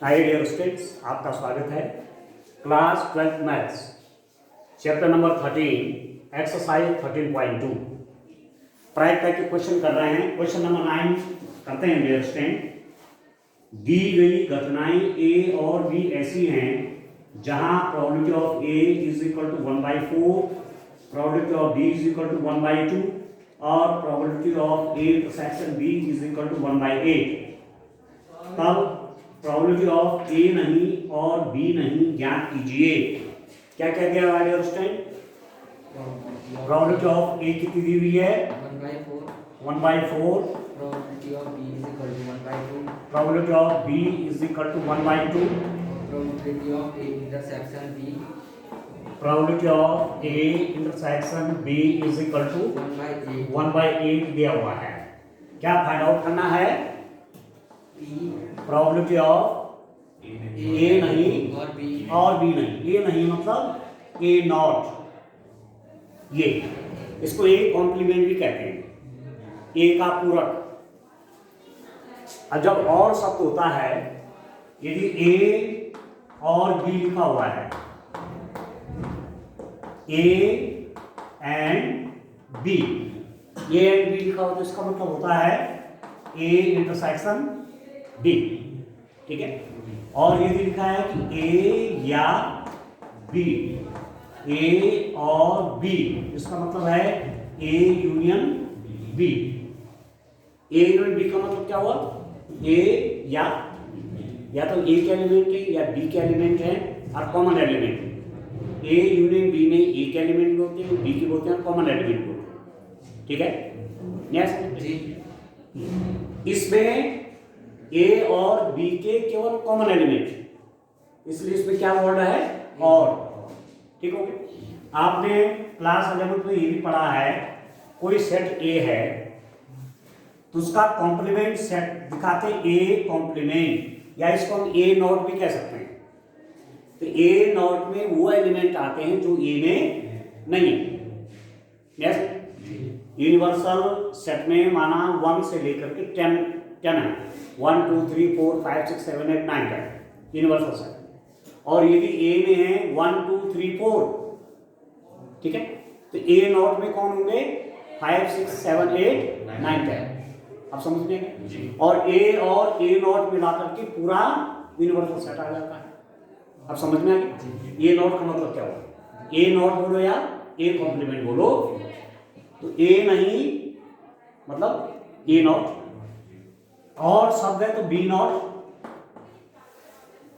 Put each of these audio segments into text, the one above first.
Hi dear students, आपका स्वागत है class 12 maths chapter number 13 exercise 13.2 प्रायिकता के क्वेश्चन कर रहे हैं। क्वेश्चन नंबर 9 करते हैं डियर स्टूडेंट। दी गई घटनाएं ए और बी ऐसी हैं जहां probability of A is equal to 1/4, probability of B is equal to 1/2 और probability of A intersection B is equal to 1/8। तब प्रोबेबिलिटी ऑफ ए नहीं और बी नहीं ज्ञात कीजिए। क्या क्या दिया हुआ है स्टूडेंट? प्रोबेबिलिटी ऑफ ए कितनी दी हुई है? 1/4। Probability of B is equal to 1/2। Probability of B is equal to 1/2। Probability of A intersection B. Probability of A intersection B is equal to 1/8 दिया हुआ है। क्या फाइंड आउट करना है? प्रोबेबिलिटी ऑफ ए नहीं और बी नहीं। ए नहीं मतलब ए नॉट, ये इसको ए कॉम्प्लीमेंट भी कहते हैं, ए का पूरक। और जब और शब्द होता है, यदि ए और बी लिखा हुआ है, ए एंड बी लिखा हुआ तो इसका मतलब होता है ए इंटरसेक्शन बी, ठीक है। और यदि लिखा है कि ए या बी, ए और बी, इसका मतलब है A union B. A union B का मतलब क्या हुआ? ए या तो ए के एलिमेंट है या बी के एलिमेंट है और common element. A union B में ए के एलिमेंट होते हैं, बी के होते हैं, कॉमन एलिमेंट होते हैं, ठीक है। नेक्स्ट जी, इसमें ए और बी के केवल कॉमन एलिमेंट, इसलिए इसमें क्या वर्ड है? और, ठीक हो गया। आपने क्लास 11 में ये भी पढ़ा है, कोई सेट ए है तो उसका कॉम्प्लीमेंट सेट दिखाते ए कॉम्प्लीमेंट, या इसको हम ए नॉट भी कह सकते हैं। तो ए नॉट में वो एलिमेंट आते हैं जो ए में नहीं है। यूनिवर्सल सेट में माना 1 से लेकर के 10 है, 1 2 3 4 5 6 7 8 9 10 यूनिवर्सल सेट। और यदि ए में है 1 2 3 4, ठीक है, तो ए नॉट में कौन होंगे? 5 6 7 8 9 10। आप समझ लेंगे। और ए नॉट मिलाकर के पूरा यूनिवर्सल सेट आ जाता है। आप समझ में आ गया? ए नॉट का मतलब क्या होगा? ए नॉट बोलो या ए कॉम्प्लीमेंट बोलो, तो ए नहीं मतलब ए नॉट, और शब्द है तो बी नॉट।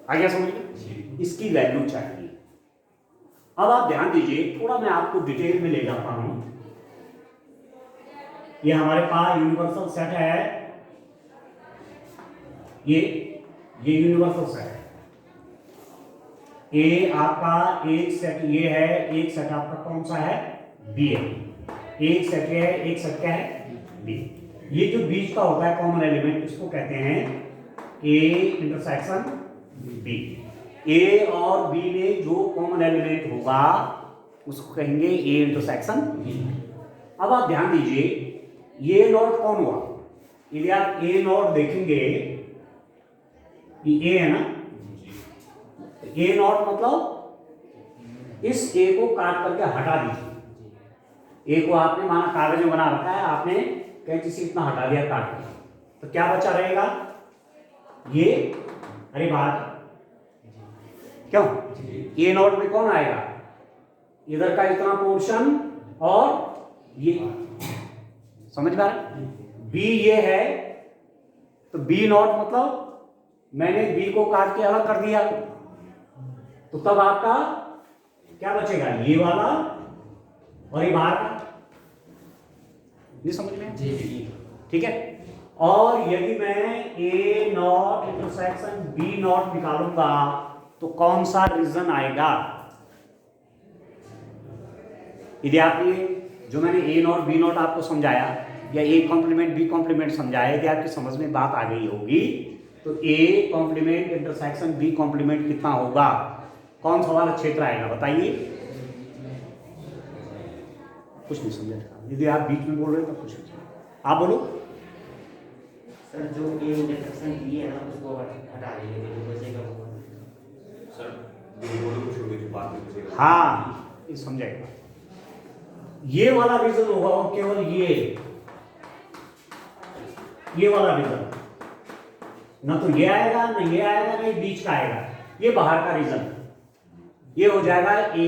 आ गया समझ में? इसकी वैल्यू चाहिए। अब आप ध्यान दीजिए, थोड़ा मैं आपको डिटेल में ले जाता हूं। ये हमारे पास यूनिवर्सल सेट है, ये यूनिवर्सल सेट है। ए आपका एक सेट ये है, एक सेट आपका कौन सा है? बी है। एक सेट है, एक सेट क्या है? बी। ये जो बीच का होता है कॉमन एलिमेंट, इसको कहते हैं ए इंटरसेक्शन बी। ए और बी में जो कॉमन एलिमेंट होगा उसको कहेंगे ए इंटरसेक्शन बी। अब आप ध्यान दीजिए, ये नोट कौन हुआ? यदि आप ए नोट देखेंगे, ये ए है ना, ए नॉट मतलब इस ए को काट करके हटा दीजिए। ए को आपने माना कागज में बना रखा है, आपने कैंची से इतना हटा दिया काट के, तो क्या बचा रहेगा? ये, अरे बात क्यों? ए नॉट में कौन आएगा? इधर का इतना पोर्शन और ये, समझ में आ रहा है? बी ये है, तो बी नॉट मतलब मैंने बी को काट के अलग कर दिया, तो तब आपका क्या बचेगा? ये वाला और ये बाहर का। ये समझ में? ठीक है। और यदि मैं ए नॉट इंटरसेक्शन बी नॉट निकालूंगा तो कौन सा रीजन आएगा? यदि आप ये जो मैंने ए नॉट बी नॉट आपको समझाया, या ए कॉम्प्लीमेंट बी कॉम्प्लीमेंट समझाया, यदि आपकी समझ में बात आ गई होगी, तो A complement intersection B complement कितना होगा? कौन सा वाला क्षेत्र आएगा बताइए? कुछ नहीं समझा। यदि आप बीच में बोल रहे हो तो कुछ नहीं, आप बोलो। सर जो ए इंटरसेक्शन बी है ना उसको हटा दीजिए जो बचेगा वो सर दोनों को छोड़ के जो बात में बचेगा। हाँ ये समझेगा, ये वाला रीजन होगा और केवल ये वाला रीजन, ना तो ये आएगा ना ये आएगा ना ये बीच का आएगा, ये बाहर का रीजन, ये हो जाएगा ए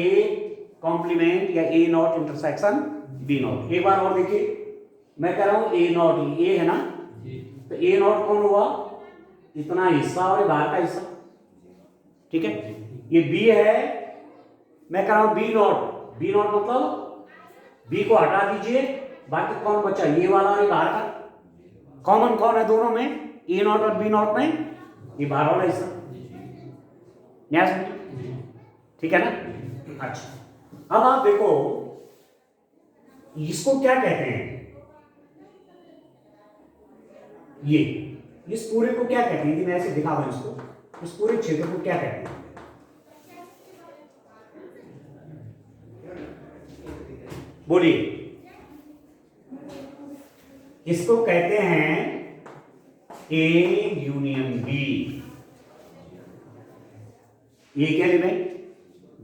कॉम्प्लीमेंट या ए नॉट इंटरसेक्शन बी नॉट। एक बार और देखिए, मैं कह रहा हूं ए नॉट, ये है ना, तो ए नॉट कौन हुआ, इतना हिस्सा और ये बाहर का हिस्सा, ठीक है। ये बी है, मैं कह रहा हूं बी नॉट, बी नॉट मतलब बी को हटा दीजिए, बाकी कौन बचा, ये वाला और ये बाहर का। कॉमन कौन है दोनों में, ए नॉट और बी नॉट में, ये बाहर वाला हिस्सा, न्याय समझे, ठीक है ना। अच्छा अब आप देखो इसको क्या कहते हैं, ये इस पूरे को क्या कहते हैं, मैं ऐसे दिखा दूं इसको, इस पूरे क्षेत्र को क्या कहते हैं, बोलिए। इसको कहते हैं ए यूनियन बी, ए के एलिमेंट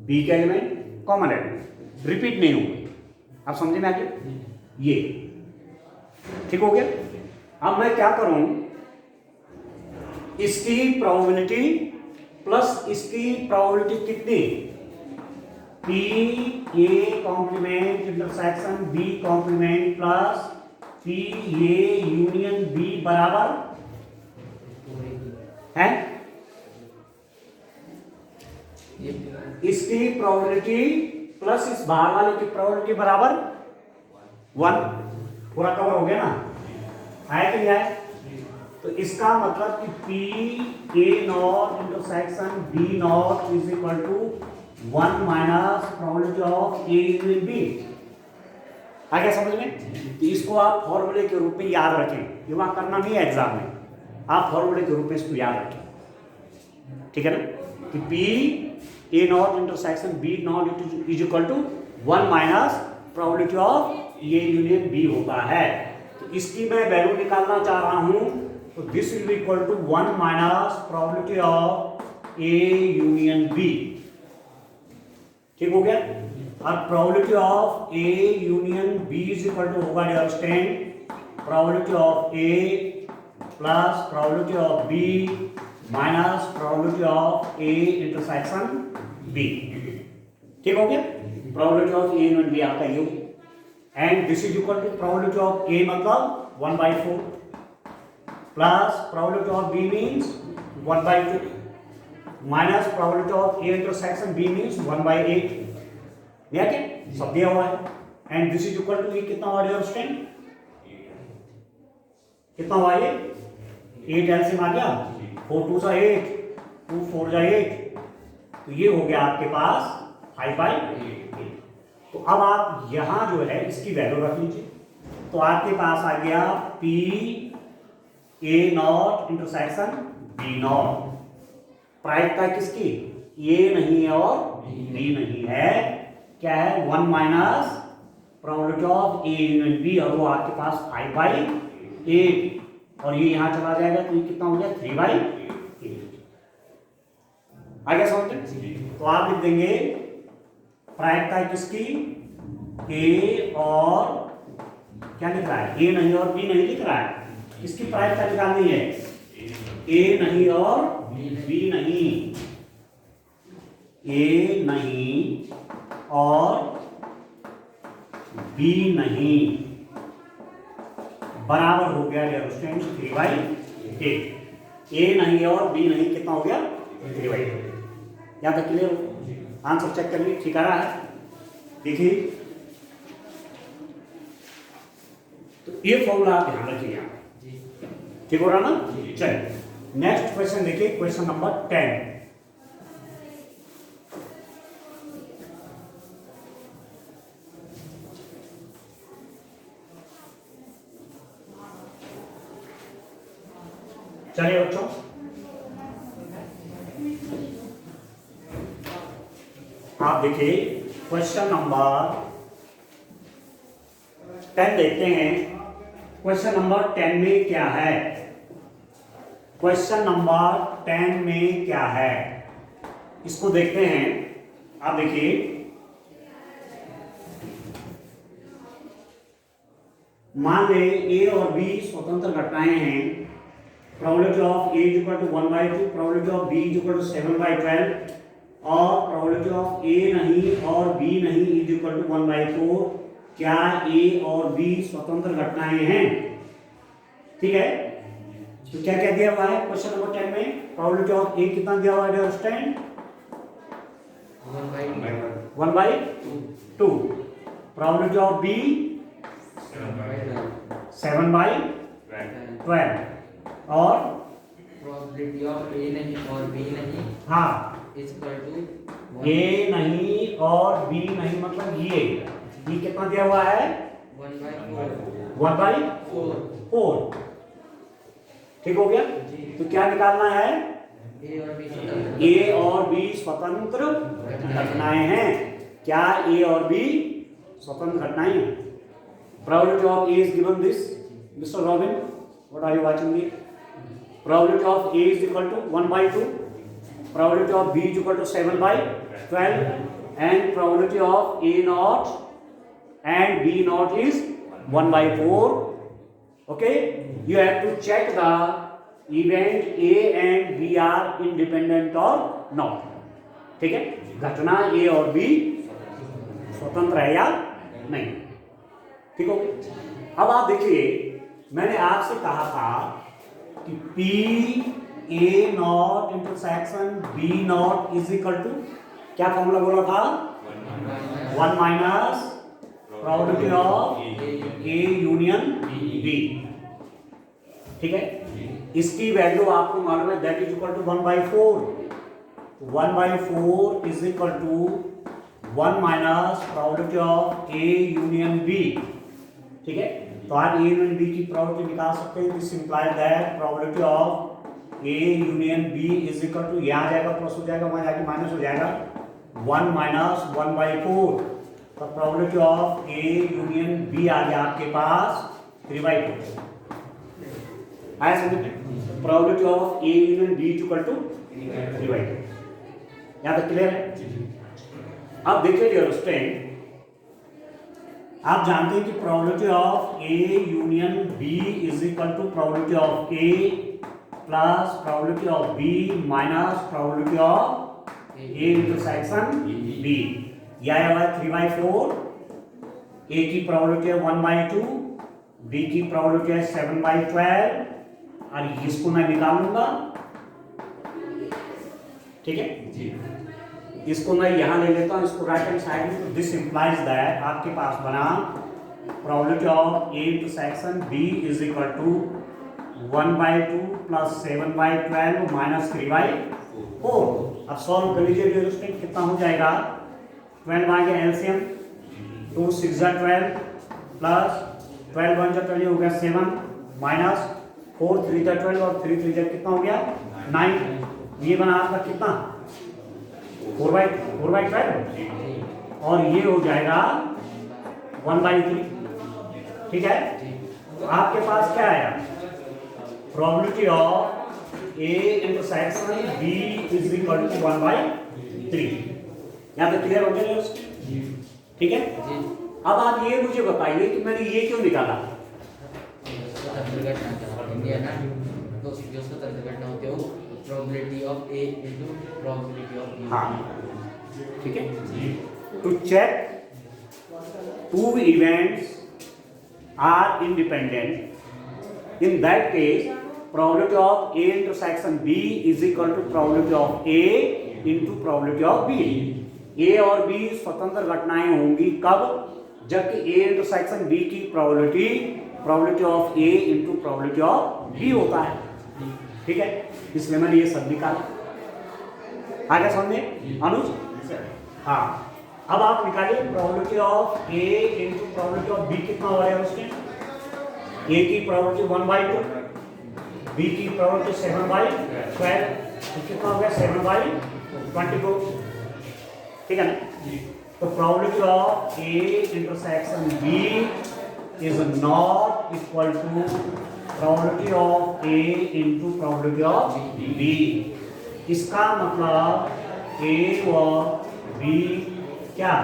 बी के एलिमेंट कॉमन एलिमेंट, रिपीट नहीं होंगे, आप समझे में आगे, ये ठीक हो गया। अब मैं क्या करूं, इसकी प्रोबेबिलिटी प्लस इसकी प्रोबेबिलिटी कितनी, P A complement intersection B complement plus P A union B बराबर है, इसकी प्रोबेबिलिटी प्लस इस बाहर वाले की प्रोबेबिलिटी बराबर 1, पूरा कवर हो गया ना, आया कि नहीं आया। तो इसका मतलब कि P A not intersection B not is equal to 1 minus probability of A union B, आ गया समझ में। तो इसको आप फॉर्मूले के रूप में याद रखें, ये वहां करना नहीं है एग्जाम में, आप फॉर्मूले के रूप में इसको याद रखें, ठीक है ना, कि P A not intersection B not is equal to 1 minus probability of A union B होता है। तो इसकी मैं वैल्यू निकालना चाह रहा हूं, तो this will be equal to 1 minus probability of A union B, ठीक हो गया। और probability of A union B is equal to होगा dear student probability of A plus probability of B minus probability of A intersection B, ठीक हो गया। Probability of A union B आपका ये, and this is equal to probability of A मतलब 1/4 plus probability of B means 1/2 minus probability of A intersection B means 1/8, दिया क्या, सब दिया हुआ है। And this is equal to ये कितना हुआ डियर स्टूडेंट, कितना हुआ ये 8 एलसीएम आ गया, 4 2 सा 8, 2 4 जा 8, तो ये हो गया आपके पास 5/8। तो अब आप यहां जो है इसकी वैल्यू रख लीजिए, तो आपके पास आ गया P A not intersection B not, प्रायिकता किसकी, ए नहीं है और बी नहीं है, क्या है 1 minus probability of A union B, और वो आपके पास 5/8, और ये यहां चला जाएगा तो ये कितना हो गया 3/8, आ गया समझ। तो आप लिख देंगे प्रायिकता किसकी, ए और क्या लिख रहा है, ए नहीं और बी नहीं लिख रहा है, किसकी प्रायिकता निकालनी है, ए नहीं और बी नहीं, ए नहीं और बी नहीं बराबर हो गया डियर स्टूडेंट 3/8, ए नहीं और बी नहीं कितना हो गया 3/8, यहां तक क्लियर हो, आंसर चेक कर लीजिए, ठीक आ रहा है, देखिए। तो ये फॉर्मूला आप ध्यान रखिए यहां, ठीक हो रहा ना। चलिए नेक्स्ट क्वेश्चन देखिए, क्वेश्चन नंबर 10। चलिए बच्चों, आप देखिए क्वेश्चन नंबर 10 देखते हैं। क्वेश्चन नंबर 10 में क्या है, क्वेश्चन नंबर 10 में क्या है इसको देखते हैं। आप देखिए, मान ले ए और बी स्वतंत्र घटनाएं हैं। Probability of A is equal to 1/2, probability of B is equal to 7/12 और प्रोबेबिलिटी ऑफ ए नहीं और बी नहीं इज इक्वल टू 1/4। क्या ए और बी स्वतंत्र घटनाएं हैं? ठीक है, तो क्या क्या दिया हुआ है क्वेश्चन नंबर 10 में? प्रोबेबिलिटी ऑफ ए कितना दिया हुआ है? अंडरस्टैंड 1/2, प्रोबेबिलिटी ऑफ बी 7/12 और प्रोबेबिलिटी ऑफ ए नहीं और बी नहीं हाँ इज इक्वल टू ए नहीं और बी नहीं, मतलब ये कितना दिया हुआ है? 1/4। ठीक हो गया। तो क्या निकालना है? ए और बी स्वतंत्र घटनाएं हैं। क्या ए और बी स्वतंत्र घटनाएं हैं? Probability of A is given this, mister Robin, what are you watching here? Probability of A is equal to 1/2, probability of B is equal to 7/12 and probability of A naught and B naught is 1/4. Okay, you have to check the event A and B are independent or not. ठीक है, घटना A और B स्वतंत्र है या नहीं। ठीक हो गया। अब आप देखिए, मैंने आपसे कहा था कि P A naught intersection B naught is equal to, क्या फॉर्मूला बोला था? 1 minus probability of A union B. ठीक है, इसकी वैल्यू आपको मालूम है, that is equal to 1/4। 1/4 is equal to 1 minus probability of A union B. ठीक है, तो आप ए यूनियन बी की प्रोबेबिलिटी निकाल सकते हैं। This implies that probability of A union B is equal to, यहाँ जाएगा प्लस हो जाएगा, वहां जाके माइनस हो जाएगा, 1 माइनस 1/4। तो probability of A union B आ गया आपके पास 3/2। आया समझ में? Probability of A union B equal to 3/2। यहाँ तक क्लियर है? अब देखिए डियर स्टूडेंट, आप जानते हैं कि probability of A union B is equal to probability of A plus probability of B minus probability of A intersection B. यह आया हुआ है 3/4। ए की प्रोबेबिलिटी है 1/2, बी की प्रोबेबिलिटी है 7/12 और इसको मैं निकालूंगा। ठीक है, इसको मैं यहां ले लेता हूं, इसको राइट हैंड साइड में। तो दिस इंप्लाइज दैट आपके पास बना probability of A intersection B is equal to 1/2 plus 7/12 minus 3/4। अब सॉल्व कर लीजिए डियर स्टूडेंट, कितना हो जाएगा? 12 आ गया एलसीएम, 2 6 12 प्लस 12 1 12 हो गया 7 माइनस 4 3 12 और 3 3 कितना हो गया 9। ये बना आपका कितना? 4/12 और ये हो जाएगा 1/3। ठीक है, तो आपके पास क्या आया? Probability of A intersection B is equal to 1/3। यहाँ तक क्लियर हो गया? ठीक है, अब आप ये मुझे बताइए कि मैंने ये क्यों निकाला? तो जो स्वतंत्र घटना होती है वो probability of A into probability of B. हाँ, ठीक है। To check two events are independent, in that case probability of A intersection B is equal to probability of A into probability of B. A और B स्वतंत्र घटनाएं होंगी कब? जबकि A intersection B की probability of A into probability of B होता है। ठीक है, इसलिए मैंने ये सब निकाला। आगे समझे अनुज? हाँ, अब आप निकालिए probability of A into probability of B कितना हो रहा है उसमें? ए की प्रोबेबिलिटी 1/2, बी की प्रोबेबिलिटी 7/12, तो कितना हो गया 7/22। ठीक है ना? तो probability of A intersection B is not equal to probability of A into probability of B. इसका मतलब ए व बी क्या,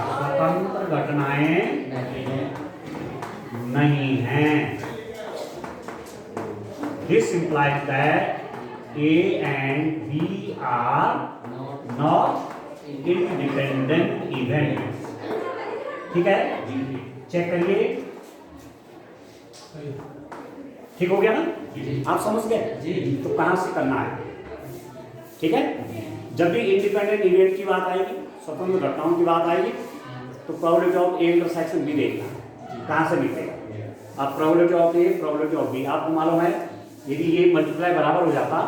स्वतंत्र घटनाएं नहीं हैं। This implies that A and B are not independent events। ठीक है, चेक करिए, ठीक हो गया ना? आप समझ गए? तो कहां से करना है? ठीक है, जब भी इंडिपेंडेंट इवेंट की बात आएगी, स्वतंत्र घटनाओं की बात आएगी, तो probability of A intersection B देखना कहां से निकलेगा। अब probability of A probability of B आपको मालूम है, यदि ये मल्टीप्लाई बराबर हो जाता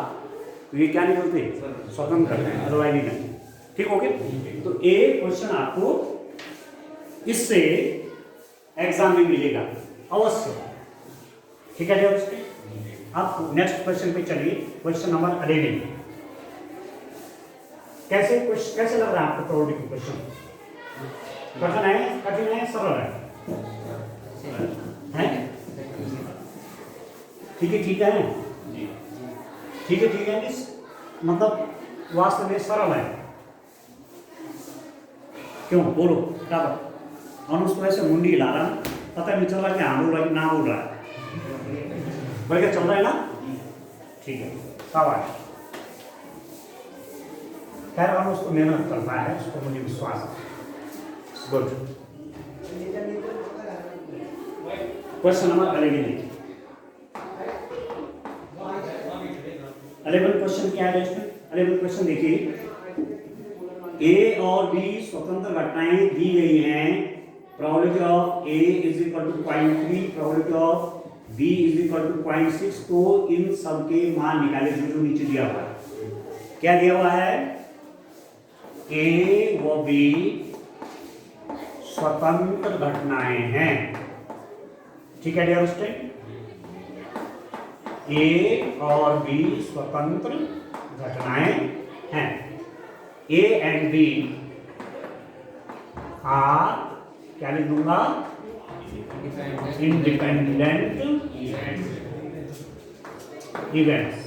तो ये क्या निकलते, स्वतंत्र घटनाएं, अदरवाइज नहीं। ठीक हो गया? तो एक क्वेश्चन आपको इससे एग्जाम में मिलेगा अवश्य। ठीक है जी, आप नेक्स्ट क्वेश्चन पे चलिए, क्वेश्चन नंबर 11। कैसे लग रहा है आपको प्रोबेबिलिटी क्वेश्चन? कठिन है सरल है? ठीक है ठीक है, मतलब वास्तव में सरल है। क्यों बोलो क्या बात? अनुष को ऐसे मुंडी हिला रहा, पता नहीं चल रहा कि हाँ बोल रहा है ना बोल रहा है, बढ़िया चल रहा है ना? ठीक है, शाबाश। खैर अनुष तो मेहनत करता है, उसको मुझे विश्वास है। गुड। क्वेश्चन नंबर 11 देखिए। 11 क्वेश्चन क्या है इसमें? 11 क्वेश्चन देखिए, ए और बी स्वतंत्र घटनाएं दी गई हैं। Probability of A is equal to 0.3, probability of B is equal to 0.6। तो इन सब के मान निकाले जो नीचे दिया हुआ है। क्या दिया हुआ है? ए व बी स्वतंत्र घटनाएं हैं। ठीक है डियर स्टूडेंट, ए और बी स्वतंत्र घटनाएं हैं। ए एंड बी आर, क्या लिख दूंगा, इंडिपेंडेंट इवेंट्स।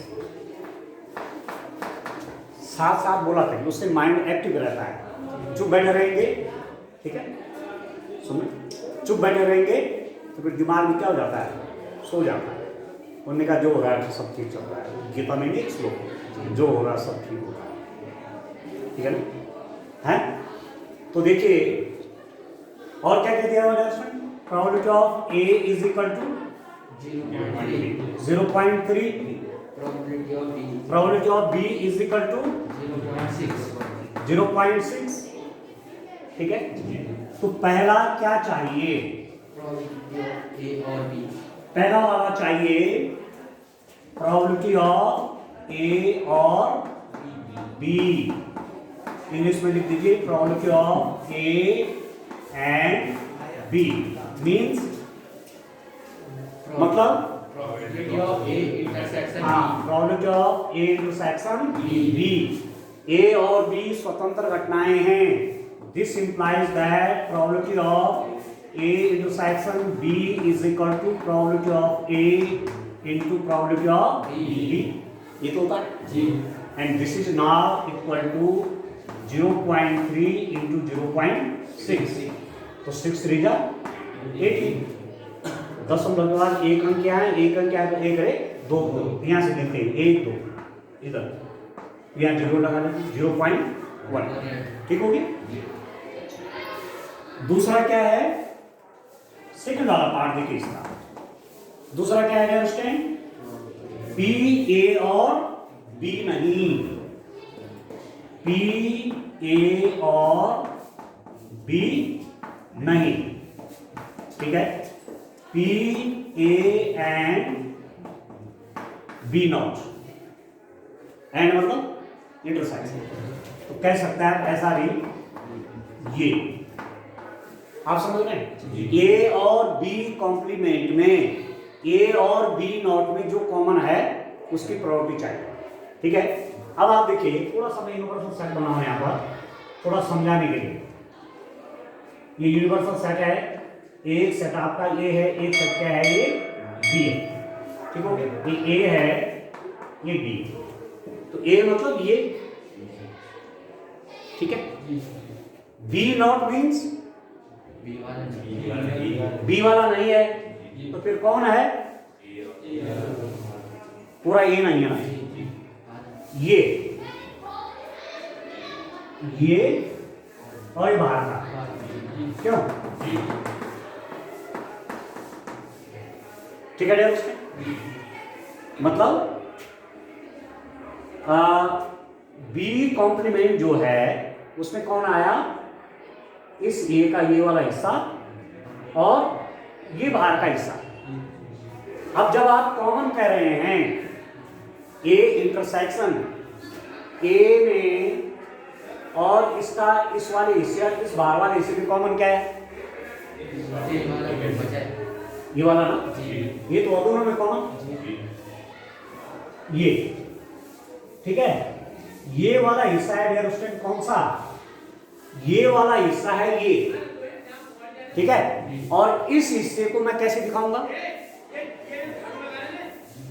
साथ साथ बोला था, उससे माइंड एक्टिव रहता है। चुप बैठे रहेंगे, ठीक है, सुनो, चुप बैठे रहेंगे तो फिर दिमाग में क्या हो जाता है, सो जाता है। उन्होंने कहा जो हो रहा है सब ठीक चल रहा है, गीता में नहीं श्लोक, जो हो रहा है सब ठीक हो रहा है। ठीक है ना? है तो देखिए, और क्या कह दिया हुआ है? Probability of A is equal to 0.3, probability of B is equal to 0.6। ठीक है, तो पहला क्या चाहिए? पहला वाला चाहिए प्रोबेबिलिटी ऑफ ए और बी। इंग्लिश में लिख दीजिए probability of A and B. Means मतलब probability of A intersection probability of A intersection B. A और बी स्वतंत्र घटनाएं हैं। This implies that probability of A intersection B is equal to probability of A into probability of B। ये तो होता है जी। And this is now equal to 0.3 into 0.6। तो 6 3 जा 18। 10 के बाद एक अंक क्या है? एक अंक क्या है? एक है 2। यहाँ से देखते हैं 1 2, इधर यहाँ 0 लगा देते 0.1। ठीक होगी। दूसरा क्या है? सेकंड वाला पार्ट देखिए इसका। दूसरा क्या है अंडरस्टैंड? पी ए और बी नहीं, पी ए और बी नहीं। ठीक है, P A and B not. And मतलब इंटरसेक्शन, तो कह सकता है ऐसा भी। ये आप समझ रहे हैं? ए और बी कॉम्प्लीमेंट में ए और बी नॉट में जो कॉमन है उसकी प्रोबेबिलिटी चाहिए। ठीक है, अब आप देखिए थोड़ा सा मैं यूनिवर्सल सेट बना हुआ यहाँ पर थोड़ा समझाने के लिए। ये यूनिवर्सल सेट है एक सेट आपका ए है, एक सेट क्या है, ये बी है। ठीक हो गया, ये ए है, ये बी। तो ए मतलब ये, ठीक है। बी नॉट मीन्स बी वाला नहीं, बी वाला नहीं है, तो फिर कौन है? पूरा ए नहीं है ना, ये और ये बाहर का, क्यों? ठीक है डियर स्टूडेंट, मतलब बी कॉम्प्लीमेंट जो है उसमें कौन आया? इस ए का ये वाला हिस्सा और ये बाहर का हिस्सा। अब जब आप कॉमन कह रहे हैं ए इंटरसेक्शन ए में और इसका इस वाले हिस्से इस बाहर वाले हिस्से में कॉमन क्या है? ए वाला बचा है, ये वाला ना, ये तो दोनों में कॉमन, ये, ठीक है। ये वाला हिस्सा है डियर स्टूडेंट कौन सा? ये वाला हिस्सा है ये, ठीक है। और इस हिस्से को मैं कैसे दिखाऊंगा?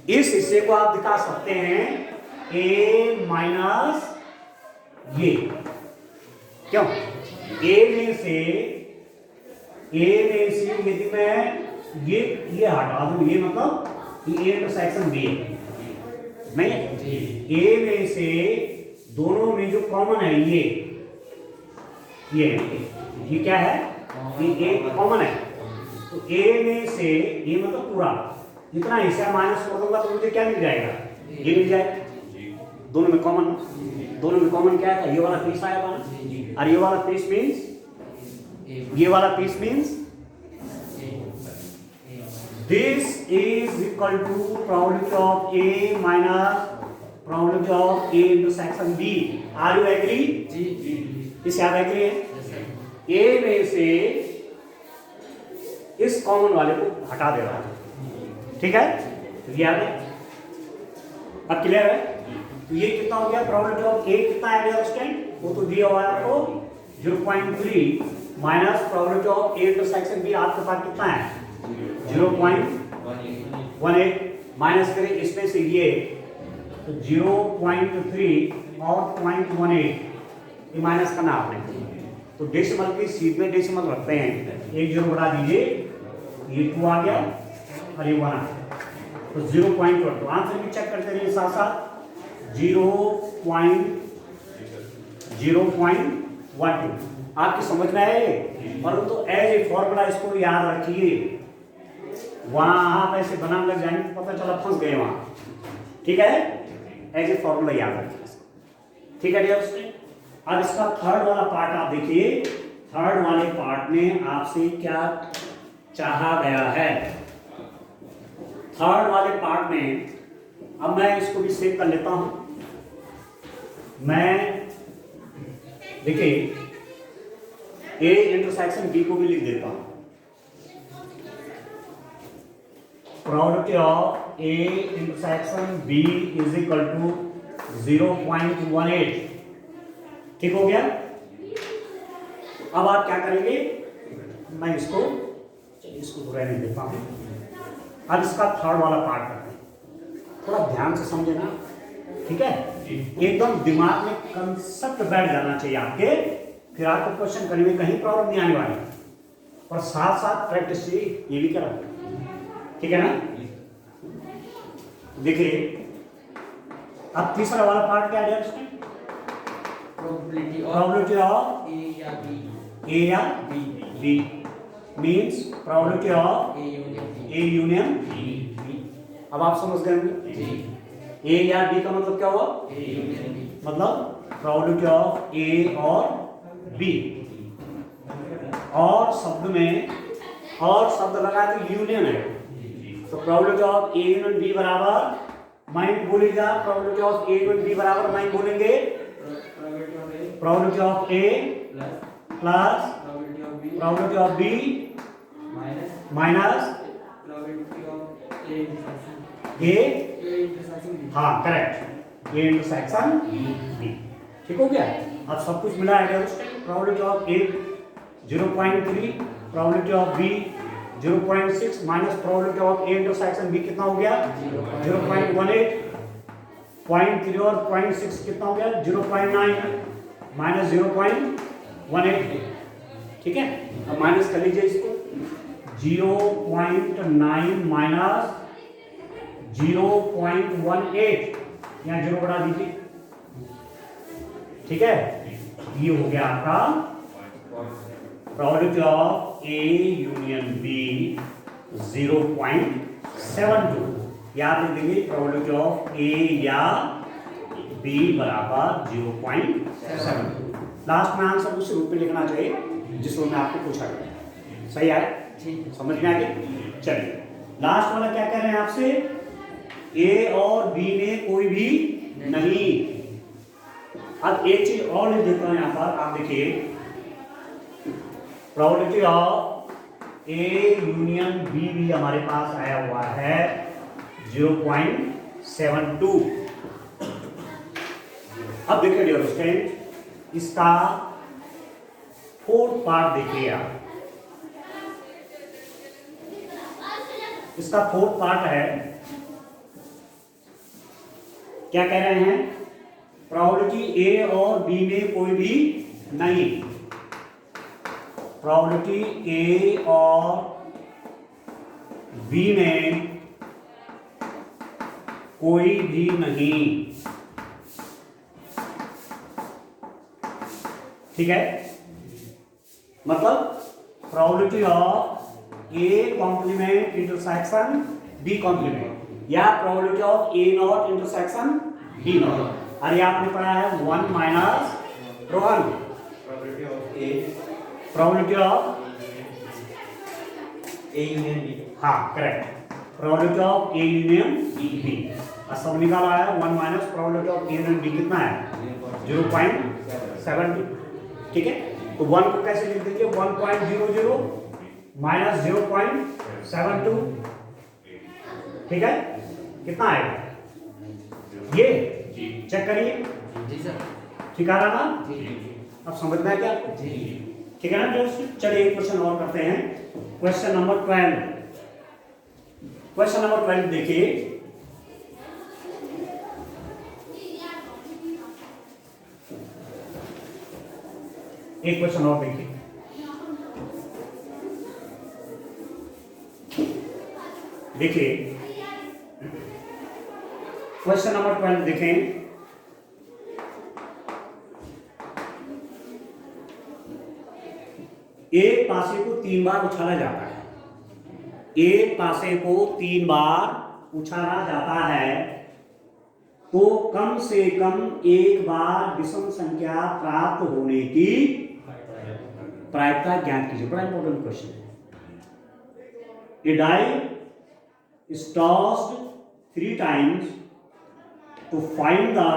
इस हिस्से को आप दिखा सकते हैं ए माइनस ये, क्यों? ए में से यदि मैं ये हटा दूं, ये मतलब ये इंटरसेक्शन बी है नहीं है। ए में से दोनों में जो कॉमन है ये क्या है? ये ए कॉमन है। तो ए में से ये मतलब पूरा जितना हिस्सा माइनस कर दूंगा तो मुझे क्या मिल जाएगा? ये मिल जाएगा। दोनों में कॉमन क्या है? ये वाला पीस आएगा ना, और ये वाला piece means this is equal to probability of A minus probability of A intersection B. Are you agree? जी, इससे आप एग्री है? A में से इस कॉमन वाले को हटा दे रहा है, ठीक है। तो ये आ गया, अब क्लियर है। तो ये कितना हो गया? प्रोबेबिलिटी ऑफ ए कितना है डियर स्टूडेंट? वो तो दिया हुआ है आपको 0.3 minus probability of A intersection B आपके पास कितना है? 0.18 माइनस करें इसमें से ये, तो 0.3 और 0.18 ये माइनस करना आपने। तो डेसिमल की सीट में डेसिमल रखते हैं, एक जीरो बढ़ा दीजिए, ये 2 आ गया और ये 1 आ गया, तो 0.1। तो आंसर भी चेक करते रहिए साथ साथ, 0.12 आपकी समझ में आए। और तो एज ए फॉर्मूला इसको याद रखिए, वहां आप ऐसे बनाने लग जाएंगे तो पता चला फंस गए वहां, ठीक है। एज ए फॉर्मूला याद रखिए, ठीक है डियर स्टूडेंट। अब इसका थर्ड वाला पार्ट आप देखिए, थर्ड वाले पार्ट में आपसे क्या चाहा गया है। थर्ड वाले पार्ट में अब मैं इसको भी सेव कर लेता हूं। मैं देखिए ए इंटरसेक्शन बी को भी लिख देता हूं। Probability of A intersection B is equal to 0.18, ठीक हो गया। अब आप क्या करेंगे? मैं इसको तो रहने देता हूं। अब इसका थर्ड वाला पार्ट करते हैं, थोड़ा ध्यान से समझे ना, ठीक है। एकदम दिमाग में कंसेप्ट बैठ जाना चाहिए आपके, फिर आपको क्वेश्चन करने में कहीं प्रॉब्लम नहीं आने वाली। और साथ साथ प्रैक्टिस चाहिए, ये भी करा, ठीक है ना। देखिए अब तीसरा वाला पार्ट क्या है? प्रोबेबिलिटी ऑफ ए या B means probability of A union B. अब आप समझ गए होंगे ए या बी का मतलब क्या हुआ? मतलब प्रोबेबिलिटी ऑफ ए और बी, और शब्द लगा तो यूनियन है। तो probability of A union B बराबर, माइंड बोलेगा, probability of A union B बराबर माइंड बोलेंगे probability of A plus probability of B minus A, हाँ करेक्ट, ए इंटरसेक्शन बी, ठीक हो गया। अब सब कुछ मिला है। Probability of A 0.3, probability of B 0.6 minus probability of A intersection B कितना हो गया 0.18, 0.3 और 0.6 कितना हो गया 0.9 माइनस 0.18, ठीक है। अब माइनस कर लीजिए इसको 0.9 माइनस 0.18, यहाँ 0 बढ़ा दीजिए, ठीक है। ये हो गया आपका probability of A union B 0.72, याद रख देंगे प्रोबेबिलिटी ऑफ ए या बी बराबर 0.72। लास्ट में आंसर उसी रूप में लिखना चाहिए जिस रूप में आपको पूछा गया, सही है, समझ में आ गया। चलिए लास्ट वाला क्या कह रहे हैं आपसे, ए और बी में कोई भी नहीं। अब एक चीज और लिख देता हूं यहां पर, आप देखिए probability of A union B भी हमारे पास आया हुआ है 0.72। अब देखिए डियर स्टूडेंट, इसका फोर्थ पार्ट देखिए आप, इसका फोर्थ पार्ट है, क्या कह रहे हैं, प्रोबेबिलिटी ए और बी में कोई भी नहीं, प्रोबेबिलिटी ए और बी में कोई भी नहीं, ठीक है। मतलब probability of A complement intersection B complement या probability of A not intersection B not, अरे आपने पढ़ा है 1 minus Rohan probability of A, probability of A union B, हाँ correct, probability of A union B, और सब निकाला है 1 minus probability of A union B कितना है 0.72, ठीक है। तो 1 को कैसे लिख देंगे 1.00 माइनस 0.72, ठीक है, कितना आएगा ये चेक करिए, जी सर, ठीक आ रहा ना, जी अब समझना है क्या, जी, ठीक है ना दोस्तों। चलिए एक क्वेश्चन और करते हैं, क्वेश्चन नंबर 12। क्वेश्चन नंबर 12 देखिए, एक क्वेश्चन और देखिए, देखिए क्वेश्चन नंबर 12 देखें, एक पासे को 3 बार उछाला जाता है, एक पासे को 3 बार उछाला जाता है, तो कम से कम एक बार विषम संख्या प्राप्त होने की प्रायिकता ज्ञात कीजिए। बड़ा इंपॉर्टेंट क्वेश्चन है। A die is tossed 3 times to find the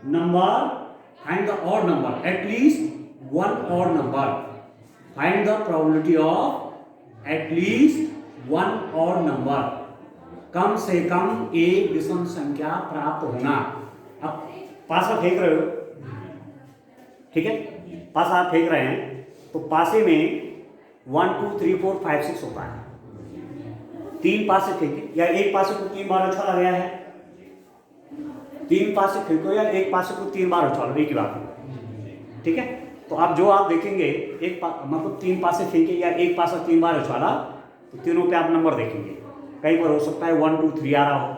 number and the odd number, at least one odd number, find the probability of at least one odd number, कम से कम एक विषम संख्या प्राप्त होना। अब पासा फेंक रहे हो, ठीक है, पासा आप फेंक रहे हैं, तो पासे में 1 2 3 4 5 6 होता है, 3 पासे फेंके या एक पासे को 3 बार उछाला गया है, 3 पासे फेंको या एक पासे को 3 बार उछालो, एक ही बात है, ठीक है। तो आप जो आप देखेंगे मतलब 3 पासे फेंके या एक पासा 3 बार उछाला, तो तीनों पे आप नंबर देखेंगे, कई बार हो सकता है 1 2 3 आ रहा हो,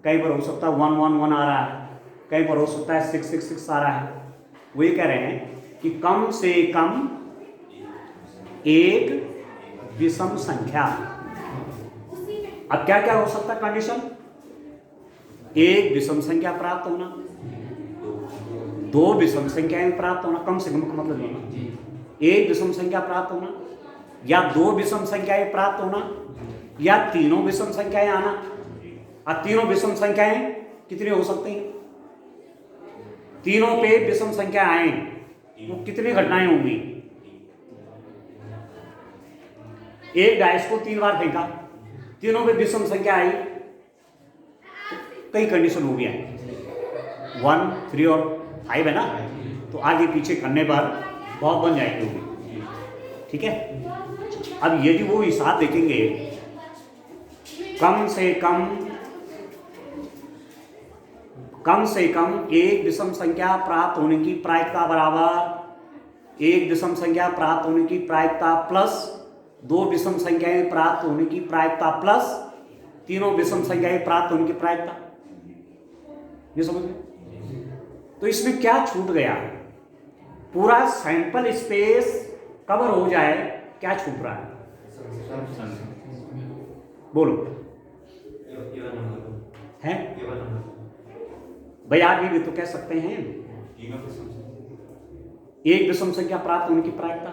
कई बार हो सकता है 1 1 1 आ रहा है, कई बार हो सकता है 6 6 6 आ रहा है। वो ये कह रहे हैं कि कम से कम एक विषम संख्या, अब क्या क्या हो सकता है कंडीशन, एक विषम संख्या प्राप्त होना, 2 विषम संख्याएं प्राप्त होना, कम से कम का मतलब ये एक विषम संख्या प्राप्त होना, या 2 विषम संख्याएं प्राप्त होना, या तीनों विषम संख्याएं आना। और तीनों विषम संख्याएं कितनी हो सकती हैं, तीनों पे विषम संख्या आए तो कितनी घटनाएं होंगी, एक डाइस को 3 बार फेंका, तीनों पे विषम संख्या आई, कई कंडीशन हो गया, 1 3 और 5 है ना, तो आगे पीछे करने पर बहुत बन जाएगी होगी। ठीक है। अब यदि वो हिसाब देखेंगे, कम से कम एक विषम संख्या प्राप्त होने की प्रायिकता बराबर एक विषम संख्या प्राप्त होने की प्रायिकता प्लस दो विषम संख्याएं प्राप्त होने की प्रायिकता प्लस तीनों विषम संख्याएं प्राप्त होने की प्रायिकता। ये समझ में? तो इसमें क्या छूट गया? पूरा सैंपल स्पेस कवर हो जाए, क्या छूट रहा है? बोलो है भाई। आप ये भी तो कह सकते हैं एक विषम संख्या प्राप्त होने की प्रायिकता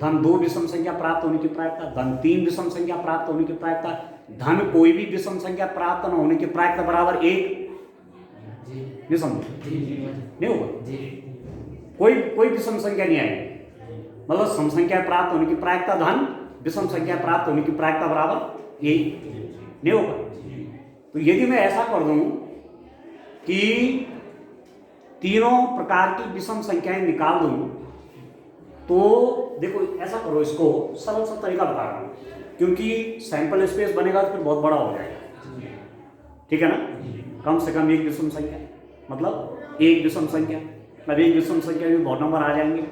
धन दो विषम संख्या प्राप्त होने की प्रायिकता धन तीन विषम संख्या प्राप्त होने की प्रायिकता धन कोई भी विषम संख्या प्राप्त न होने की प्रायिकता बराबर एक। नहीं समझो? नहीं होगा, कोई विषम संख्या नहीं आएगी। मतलब सम संख्या प्राप्त होने की प्रायिकता धन विषम संख्या प्राप्त होने की प्रायिकता बराबर एक नहीं होगा। तो यदि मैं ऐसा कर दूं कि तीनों प्रकार की विषम संख्याएं निकाल दूं, तो देखो ऐसा करो, इसको सरल सा तरीका बता रहा हूं, क्योंकि सैंपल स्पेस बनेगा तो फिर बहुत बड़ा हो जाएगा, ठीक है ना। कम से कम एक विषम संख्या, मतलब एक विषम संख्या, मतलब एक विषम संख्या में बहुत नंबर आ जाएंगे,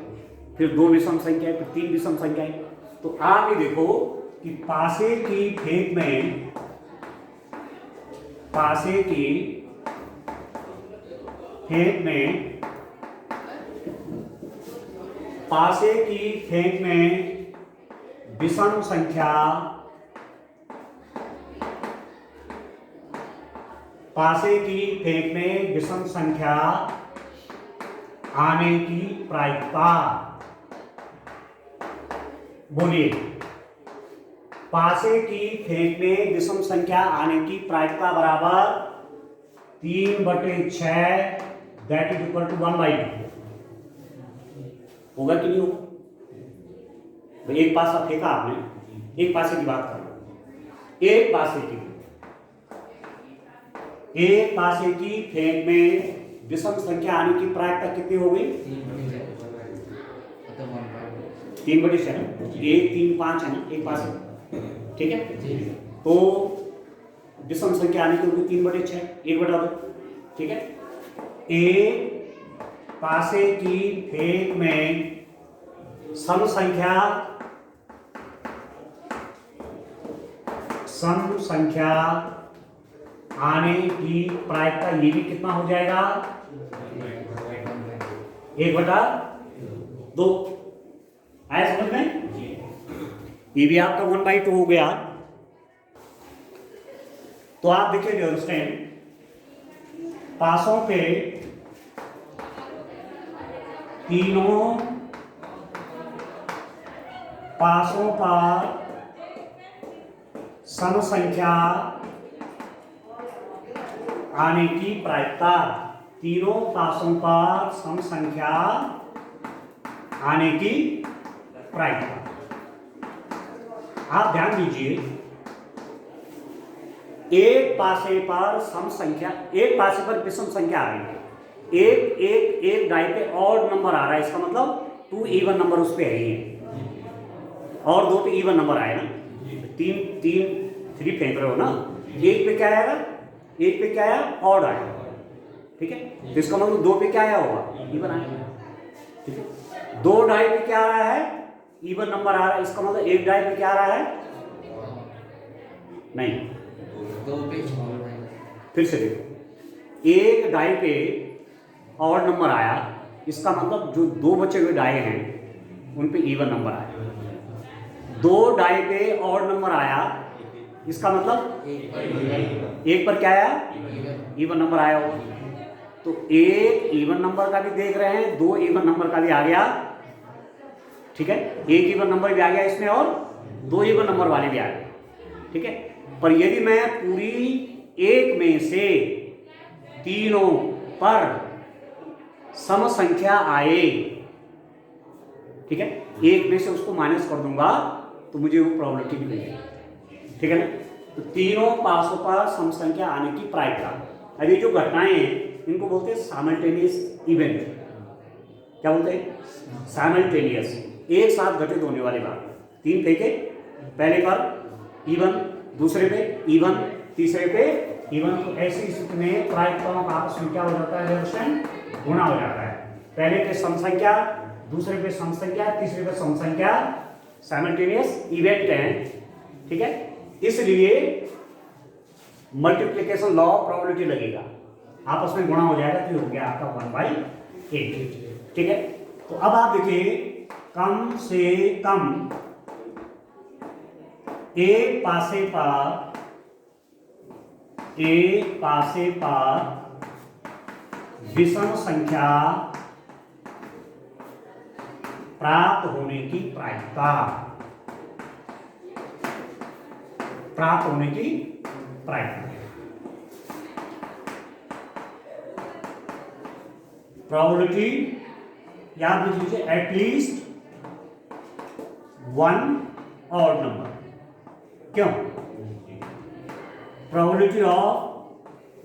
फिर दो विषम संख्या, फिर तीन विषम संख्याएं। तो आप ये देखो कि पासे की फेंक में विषम संख्या विषम संख्या आने की प्रायिकता, बोलिए, पासे की फेंक में विषम संख्या आने की प्रायिकता बराबर 3/6 दैट इज इक्वल टू 1/2। होगा कि नहीं होगा? तो एक पासा फेंका आपने, एक पासे की बात कर लो, एक पासे की फेंक में विषम संख्या आने की प्रायिकता कितनी हो गई? 3/6, 1 3 5 है ना एक पासे, ठीक है। तो विषम संख्या आने की होगी 3/6, 1/2, ठीक है। एक पासे की फेंक में सम संख्या आने की प्रायिकता, ये भी कितना हो जाएगा? 1/2। आया समझ में? ये भी आपका 1/2 हो गया। तो आप देखिए अंडरस्टैंड, पासों पे तीनों पासों पर सम संख्या आने की प्रायिकता, तीनों पासों पर सम संख्या आने की प्रायिकता। आप ध्यान दीजिए, एक पासे पर सम संख्या, एक पासे पर विषम संख्या आ रही है, एक डाई पे ऑड नंबर आ रहा है, इसका मतलब 2 इवन नंबर उस पे है ही है, और 2 पे इवन नंबर आए ना, 3 फेंक रहे हो ना, एक पे क्या आएगा? एक पे क्या आया? ऑड आया, ठीक है। तो इसका मतलब 2 पे क्या आया होगा? इवन आया, ठीक है। 2 डाई पे क्या आ रहा है? इवन नंबर आ रहा है, इसका मतलब एक डाई पे क्या आ रहा है? नहीं, 2 पे फिर से देखो, एक डाई पे ऑड नंबर आया, इसका मतलब जो 2 बचे हुए डाई हैं उन पे इवन नंबर आया। 2 डाई पे ऑड नंबर आया, इसका मतलब एक पर क्या आया? इवन नंबर आया होगा। तो एक इवन नंबर का भी देख रहे हैं, 2 इवन नंबर का भी आ गया, ठीक है। एक इवन नंबर भी आ गया इसमें और 2 इवन नंबर वाले भी आ गए, ठीक है। पर यदि मैं पूरी एक में से तीनों पर सम संख्या आए, ठीक है, एक में से उसको माइनस कर दूंगा तो मुझे वो प्रॉबिलिटी भी मिलेगी, ठीक है ना। तो तीनों पासों पर सम संख्या आने की प्रायिकता। अब ये जो घटनाएं हैं इनको बोलते हैं साइमल्टेनियस इवेंट। क्या बोलते हैं? साइमल्टेनियस एक साथ घटित होने वाली बात। 3 फेंके, पहले पर इवन, दूसरे पे इवन, तीसरे पे इवन। तो ऐसी स्थिति में प्रायिकताओं का आपस में क्या हो जाता है दोस्तों? गुणा हो जाता है। पहले पे सम संख्या, दूसरे पे सम संख्या, तीसरे पे सम संख्या, साइमल्टेनियस इवेंट है, ठीक है। इसलिए मल्टीप्लिकेशन लॉ प्रोबेबिलिटी लगेगा, आपस में गुणा हो जाएगा, तो हो गया आपका 1/8, ठीक है। तो अब आप देखिए, कम से कम एक पासे पर विषम संख्या प्राप्त होने की प्रायिकता, प्रोबेबिलिटी याद रख लीजिए, एटलीस्ट 1 ऑड नंबर। क्यों? Probability of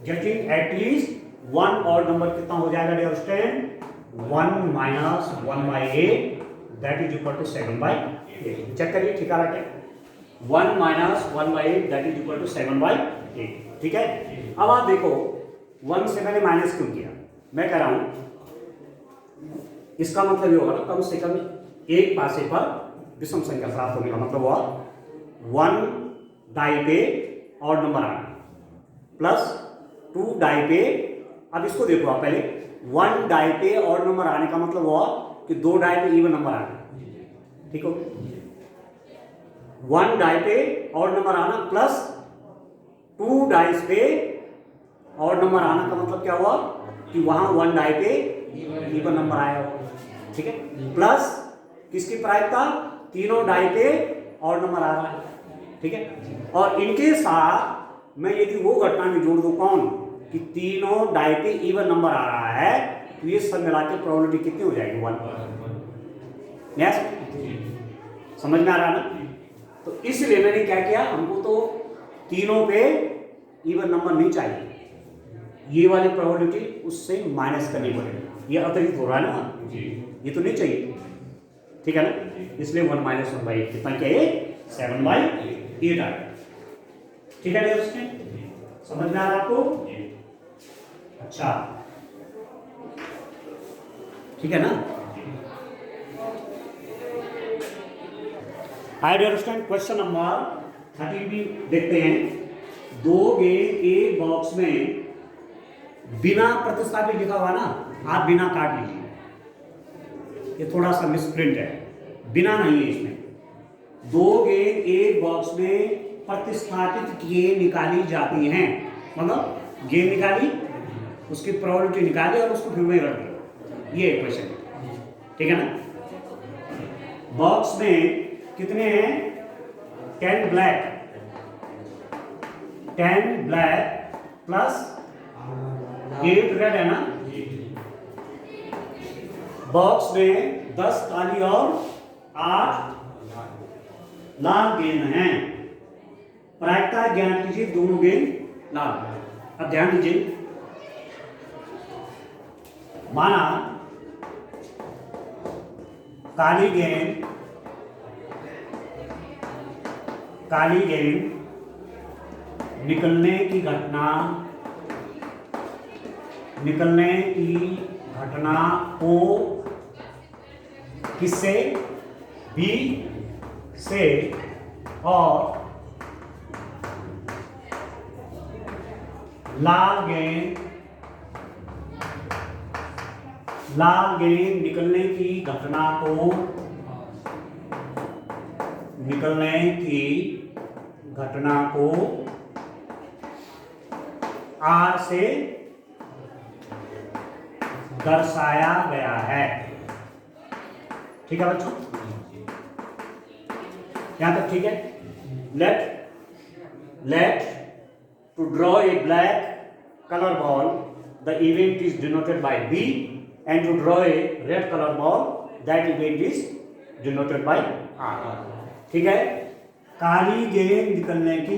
getting at least 1 odd number कितना हो जाएगा dear student? 1 minus 1/8 that is equal to 7/8। Check करिए, ठीक है। 1 minus 1/8 that is equal to 7/8, ठीक है। अब आप देखो 1 से मैंने माइनस क्यों किया? मैं कह रहा हूं इसका मतलब ये होगा ना, कम से कम एक पासे पर विषम संख्या प्राप्त होने का मतलब हुआ 1 डाई पे ऑड नंबर आना प्लस 2 डाई पे। अब इसको देखो आप पहले, 1 डाई पे ऑड नंबर आने का मतलब हुआ कि 2 डाई पे इवन नंबर आना, ठीक हो। 1 डाई पे ऑड नंबर आना प्लस 2 डाइस पे ऑड नंबर आना का मतलब क्या हुआ कि वहां 1 डाई पे इवन नंबर आया हो, ठीक है। प्लस किसकी प्रायिकता? तीनों डाई पे ऑड नंबर आ रहा है, ठीक है। और इनके साथ मैं यदि वो घटना भी जोड़ दूं, कौन? कि तीनों डाई पे इवन नंबर आ रहा है, तो ये सब मिला के प्रोबेबिलिटी कितनी हो जाएगी? 1। यस, समझ में आ रहा है ना? तो इसलिए मैंने क्या किया, हमको तो तीनों पे इवन नंबर नहीं चाहिए, ये वाली प्रोबेबिलिटी उससे माइनस करनी पड़ेगी। ये अतिरिक्त हो रहा है ना, ये तो नहीं चाहिए, ठीक है ना। इसलिए 1 माइनस 1/8 कितना क्या है? 7/8 आ गया, ठीक है उसमें। समझ में आ रहा आपको? अच्छा, ठीक है ना। I understand. क्वेश्चन नंबर 30 भी देखते हैं। 2 गेंद एक बॉक्स में बिना प्रतिस्थापित लिखा हुआ ना, आप बिना काट लीजिए, ये थोड़ा सा मिसप्रिंट है, बिना नहीं है इसमें। 2 गेंद एक बॉक्स में प्रतिस्थापित किए निकाली जाती हैं, मतलब गेंद निकाली, उसकी प्रोबेबिलिटी निकाली और उसको फिर वही रख दो, ये क्वेश्चन, ठीक है ना। बॉक्स में कितने हैं? 10 ब्लैक प्लस 8 रेड है ना। बॉक्स में 10 काली और 8 लाल गेंद हैं। प्रायिकता ज्ञान कीजिए, दोनों गेंद लाल। अब ध्यान दीजिए, माना काली गेंद निकलने की घटना को किससे? बी से, और लाल गेंद निकलने की घटना को आर से दर्शाया गया है, ठीक है बच्चों, यहां तक ठीक है। Let to draw a black color ball, the event is denoted by B, and to draw a red color ball, that event is denoted by R, ठीक है। काली गेंद निकलने की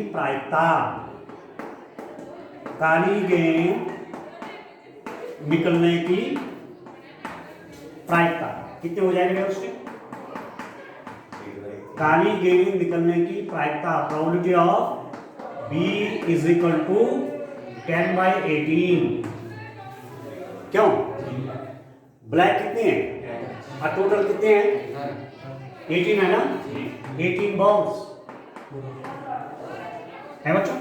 प्रायिकता, कितने हो जाएंगे उसके? काली गेंद निकलने की प्रायिकता, probability of B is equal to 10/18। क्यों? ब्लैक कितने हैं और टोटल कितने हैं? 18 है ना? 18 बॉल्स है बच्चों।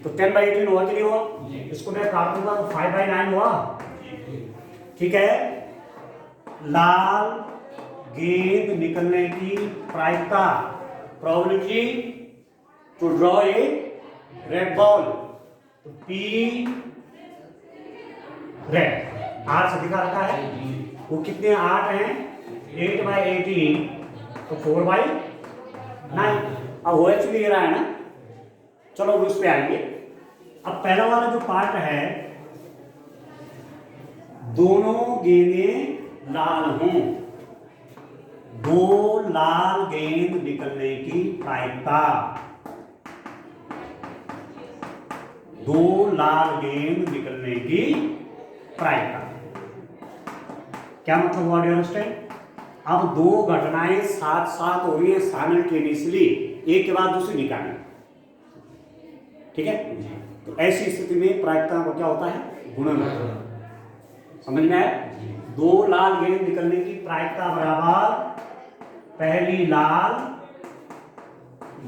तो 10/18 हुआ कि नहीं हुआ? इसको मैं काट दूंगा तो 5/9 हुआ। ठीक है। लाल गेंद निकलने की प्रायिकता, probability to draw a red ball, तो P रेड आर से दिखा रखा है। वो कितने 8 हैं? 8/18 तो 4/9। अब वो एक्चुअली ये रहा है ना। चलो अब उस पे आएंगे। अब पहला वाला जो पार्ट है, दोनों गेंदें लाल हों, दो लाल गेंद निकलने की प्रायिकता, दो लाल गेंद निकलने की प्रायिकता। क्या मतलब हुआ? Do understand? अब दो घटनाएं साथ साथ हो रही है साइमल्टेनियसली, एक के बाद दूसरी निकालनी। ठीक है। तो ऐसी स्थिति में प्रायिकता को क्या होता है? गुणन होता है। समझ में आया? दो लाल गेंद निकलने की प्रायिकता बराबर पहली लाल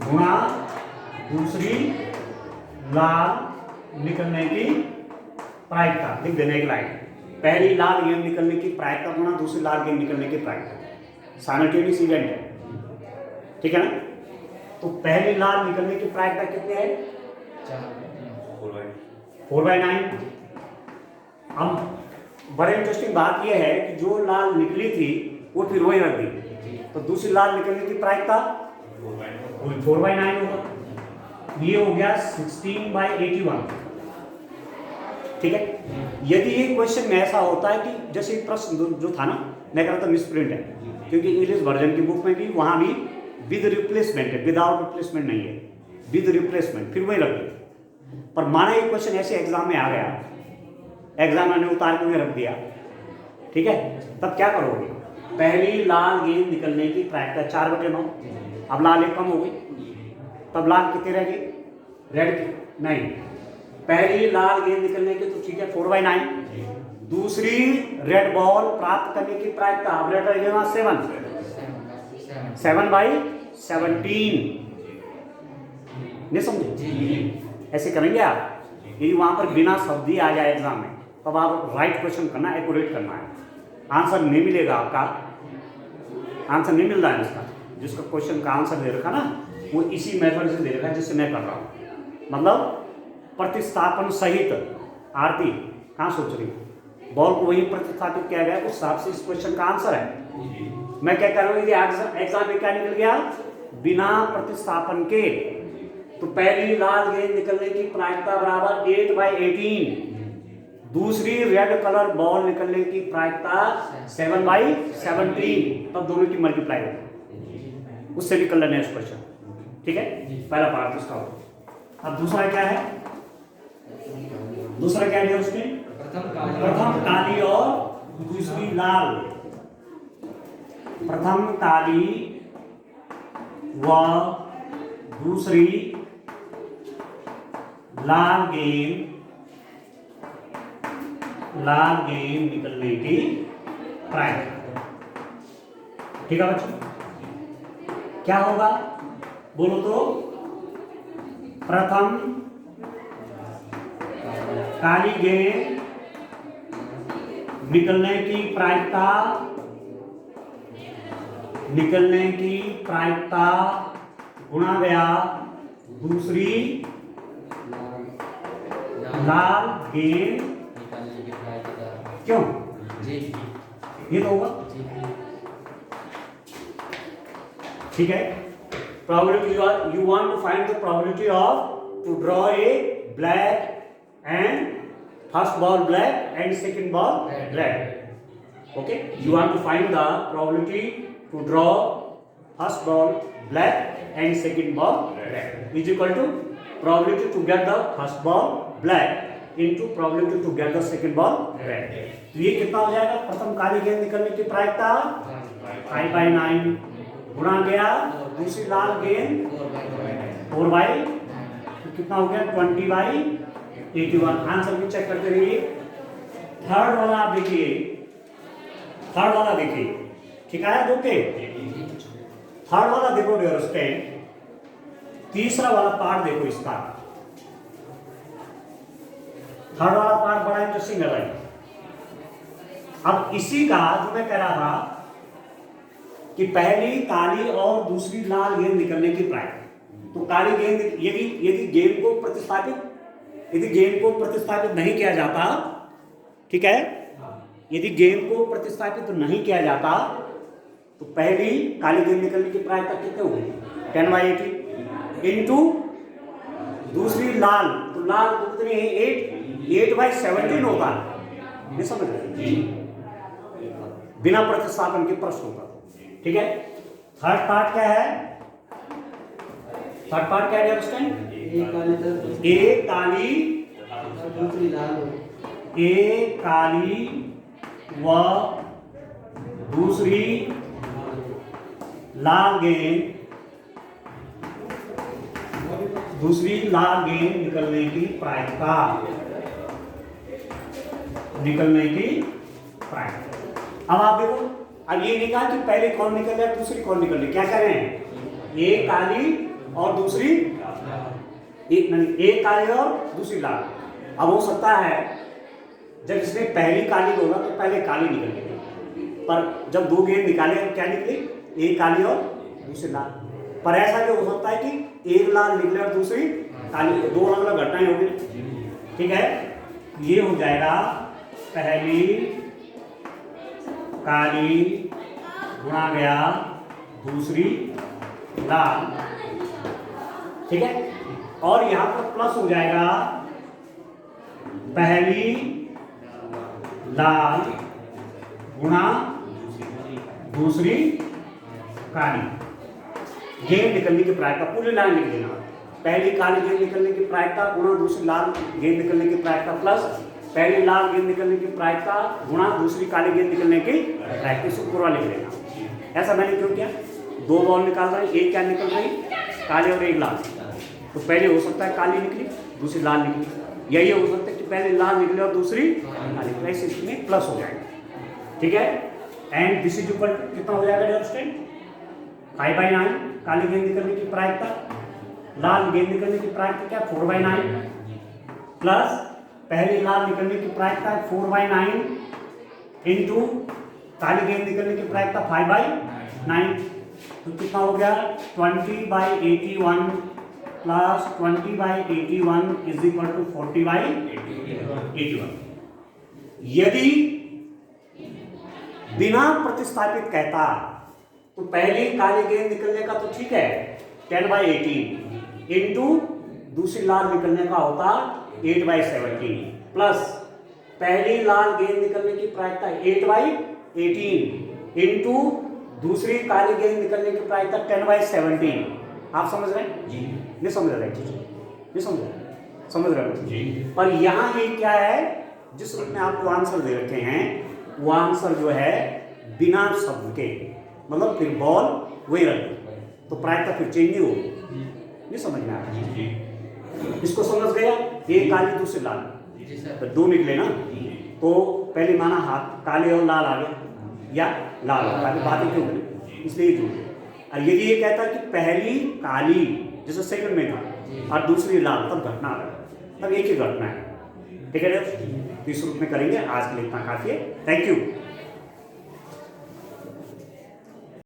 गुणा दूसरी लाल निकलने की प्रायिकता। लिख देने एक लाइन, पहली लाल गेंद निकलने की प्रायिकता गुणा दूसरी लाल गेंद निकलने की प्रायिकता। साइमल्टेनियस इवेंट है। ठीक है ना? तो पहली लाल निकलने की प्रायिकता कितनी है? 4/9। अब बड़े इंटरेस्टिंग बात यह है कि जो लाल निकली थी वो फिर वही रख दी, तो दूसरी लाल निकलने की प्रायिकता 4/9 होगा। ये हो गया 16/81। ठीक है। यदि ये क्वेश्चन में ऐसा होता है कि जैसे प्रश्न जो था ना, मैं कह रहा था मिसप्रिंट है, क्योंकि इंग्लिश वर्जन की बुक में भी वहां भी विद रिप्लेसमेंट है, विदाउट रिप्लेसमेंट नहीं है, विद रिप्लेसमेंट, फिर वही रख दी। पर माना ये क्वेश्चन ऐसे एग्जाम में आ गया, एग्जामिनर ने उतार के रख दिया, ठीक है, तब क्या करोगे? पहली लाल गेंद निकलने की प्रायिकता 4/9। अब लाल एक कम हो गई, तब लाल कितने रह गई? रेड की नहीं, पहली लाल गेंद निकलने की तो ठीक है 4/9। दूसरी रेड बॉल प्राप्त करने की प्रायिकता, अब रेड रहेगा 7/17। नहीं समझे? ऐसे करेंगे आप। यदि वहां पर बिना शब्द ही आ जाए एग्जाम में, तब आप राइट क्वेश्चन करना, एक्यूरेट करना है। आंसर नहीं मिलेगा, आपका आंसर नहीं मिल रहा है इसका, जिसका क्वेश्चन का आंसर दे रखा ना, वो इसी मेथड से दे रखा है जिससे मैं कर रहा हूँ। मतलब प्रतिस्थापन सहित। आरती कहाँ सोच रही है? बॉल को वही प्रतिस्थापित किया गया, उस हिसाब से इस क्वेश्चन का आंसर है। मैं क्या कर रहा हूँ? यदि एग्जाम में क्या निकल गया बिना प्रतिस्थापन के, तो पहली लाल गेंद निकलने की प्रायिकता बराबर 8/18, दूसरी रेड कलर बॉल निकलने की प्रायिकता 7/17, तब दोनों की मल्टीप्लाई होगी, उससे भी कर लेना है इस क्वेश्चन। ठीक है, पहला पार्ट उसका हो। अब दूसरा क्या है? दूसरा क्या है उसमें? प्रथम काली और दूसरी लाल। प्रथम काली व दूसरी लाल गेंद निकलने की प्रायिकता। ठीक है बच्चों, क्या होगा बोलो तो? प्रथम काली गेंद निकलने की प्रायिकता गुणा गया दूसरी लाल गेंद। क्यों? ये तो होगा। ठीक है, probability you want to find the probability of to draw a black and first ball black and second ball red. Okay, you want to find the probability to draw first ball black and second ball red is equal to probability to get the first ball black into probability to get the second ball red. तो ये कितना हो जाएगा? प्रथम काली गेंद निकलने की प्रायिकता 5/9 गुणा गया दूसरी लाल गेंद 4/9 तो कितना हो गया 20/81। आंसर भी चेक करते रहिए। थर्ड वाला आप देखिए, थर्ड वाला देखिए, ठीक है ओके। थर्ड वाला देखो डियर स्टूडेंट, तीसरा वाला पार्ट देखो इसका। थर्ड वाला पार्ट बड़ा इंटरेस्टिंग है भाई। अब इसी का जो मैं कह रहा था कि पहली काली और दूसरी लाल गेंद निकलने की प्राय, तो काली गेंद यदि गेंद को प्रतिस्थापित नहीं किया जाता, ठीक है, यदि गेंद को प्रतिस्थापित नहीं किया जाता तो पहली काली गेंद निकलने की प्रायता कितने होगी 10/80 इंटू दूसरी लाल, तो लाल कितनी है 8/17 होता है। ये समझ रहे बिना प्रतिस्थापन के प्रश्न होता, ठीक है। थर्ड पार्ट क्या है? थर्ड पार्ट क्या है? एक काली दूसरी लाल एक काली व दूसरी लाल गेंद निकलने की प्रायिकता अब आप देखो, अब ये नहीं कहा कि पहले कौन निकल रहा है दूसरी कौन निकल रही, क्या कर रहे हैं? एक काली और दूसरी एक काली और दूसरी लाल। अब हो सकता है जब इसने पहली काली बोला तो पहले काली निकल गई, पर जब दो गेंद निकाले तो क्या निकली? एक काली और दूसरी लाल। पर ऐसा भी हो सकता है कि एक लाल निकले और दूसरी काली, दो अलग अलग घटनाएं होगी, ठीक है। ये हो जाएगा पहली काली गुणा गया दूसरी लाल, ठीक है। और यहां पर प्लस हो जाएगा पहली लाल गुणा दूसरी काली गेंद निकलने की प्रायिकता, पूरी लाइन लिख देना। पहली काली गेंद निकलने की प्रायिकता गुणा दूसरी लाल गेंद निकलने की प्रायिकता प्लस पहली लाल गेंद निकलने की प्रायिकता गुणा दूसरी काली गेंद निकलने की प्रायिकता, इसको पूरा लिख लेना। ऐसा मैंने क्यों किया? दो बॉल निकाल रहे हैं, एक क्या निकल रही काली और एक लाल, तो पहले हो सकता है काली निकली दूसरी लाल निकली, यही हो सकता है कि पहले लाल निकले और दूसरी काली, ऐसे इसमें प्लस हो जाएगा, ठीक है। एंड दिस इज इक्वल कितना हो जाएगा डियर स्टूडेंट 5/9 काली गेंद निकलने की प्रायिकता, लाल गेंद निकलने की प्रायिकता क्या 4/9 प्लस पहली लाल निकलने की प्रायिकता 4/9 इंटू काली गेंद निकलने की प्रायिकता 5/9, तो कितना हो गया 20/81 प्लस 20/81 इज इक्वल टू 40/81। यदि बिना प्रतिस्थापित कहता तो पहली काली गेंद निकलने का तो ठीक है 10/18 इंटू दूसरी लाल निकलने का होता 8/17 प्लस पहली लाल गेंद निकलने की प्रायिकता 8/18 इंटू दूसरी काली गेंद निकलने की प्रायिकता 10/17। आप समझ रहे हैं? नहीं समझ रहे? नहीं समझ रहे? समझ रहे हो? पर यहाँ ये क्या है, जिस रूप में आपको आंसर दे रखे हैं वो आंसर जो है बिना शब्द के, मतलब फिर बॉल वही रख तो प्रायिकता फिर चेंज नहीं होगी। नहीं समझ में आया? इसको समझ गया? एक काली दूसरी लाल, तो दो निकले ना, तो पहले माना हाथ काले और लाल आ गए या लाल बातें क्यों करें, इसलिए जुड़ गए। और यदि ये कहता कि पहली काली जैसे सेकंड में था और दूसरी लाल, तब घटना आ रहा, तब एक ही घटना है, ठीक है। तो इस रूप में करेंगे। आज के लिए इतना काफी है। Thank you.